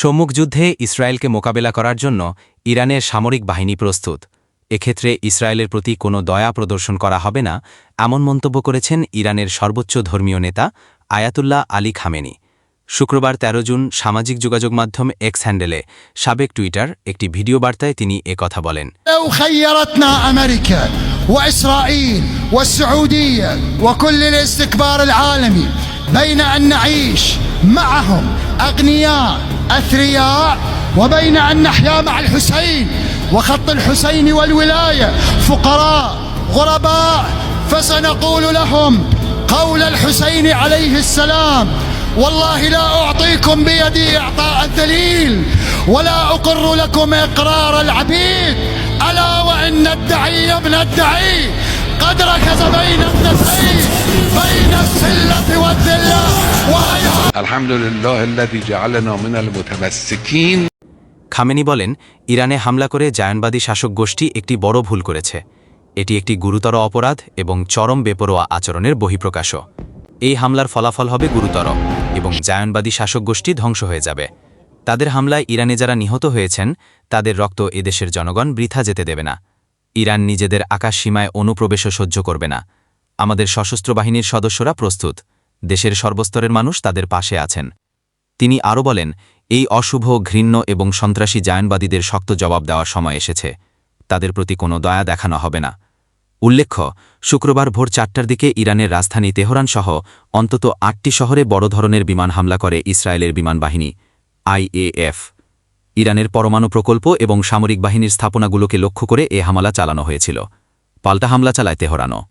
সম্মুখ যুদ্ধে ইসরায়েলকে মোকাবেলা করার জন্য ইরানের সামরিক বাহিনী প্রস্তুত। এক্ষেত্রে ইসরায়েলের প্রতি কোনো দয়া প্রদর্শন করা হবে না, এমন মন্তব্য করেছেন ইরানের সর্বোচ্চ ধর্মীয় নেতা আয়াতুল্লাহ আলী খামেনি। শুক্রবার ১৩ জুন সামাজিক যোগাযোগ মাধ্যম এক্স হ্যান্ডেলে সাবেক টুইটার একটি ভিডিও বার্তায় তিনি একথা বলেন। لو خيرتنا أمريكا وإسرائيل والسعودية وكل الاستكبار العالمي بين أن نعيش معهم أغنياء أثرياء وبين أن نحيا مع الحسين وخط الحسين والولاية فقراء غرباء، فسنقول لهم قول الحسين عليه السلام: والله لا أعطيكم بيدي إعطاء الذليل ولا أقر لكم إقرار العبيد، ألا وإن الدعي ابن الدعي قد ركز بين اثنتين بين السلة والذلة الحمد لله الذي جعلنا من المتمسكين। খামেনি বলেন, ইরানে হামলা করে জায়নবাদী শাসক গোষ্ঠী একটি বড় ভুল করেছে। এটি একটি গুরুতর অপরাধ এবং চরম বেপরোয়া আচরণের বহিঃপ্রকাশও। এই হামলার ফলাফল হবে গুরুতর এবং জায়নবাদী শাসক গোষ্ঠী ধ্বংস হয়ে যাবে। তাদের হামলায় ইরানে যারা নিহত হয়েছেন তাদের রক্ত এদেশের জনগণ বৃথা যেতে দেবে না। ইরান নিজেদের আকাশ সীমায় অনুপ্রবেশও সহ্য করবে না। আমাদের সশস্ত্র বাহিনীর সদস্যরা প্রস্তুত, দেশের সর্বস্তরের মানুষ তাদের পাশে আছেন। তিনি আরও বলেন, এই অশুভ, ঘৃণ্য এবং সন্ত্রাসী জায়নবাদীদের শক্ত জবাব দেওয়ার সময় এসেছে। তাদের প্রতি কোনো দয়া দেখানো হবে না। উল্লেখ্য, শুক্রবার ভোর ৪টার দিকে ইরানের রাজধানী তেহরান সহ অন্তত ৮টি শহরে বড় ধরনের বিমান হামলা করে ইসরায়েলের বিমান বাহিনী IAF। ইরানের পরমাণু প্রকল্প এবং সামরিক বাহিনীর স্থাপনাগুলোকে লক্ষ্য করে এ হামলা চালানো হয়েছিল। পাল্টা হামলা চালায় তেহরানও।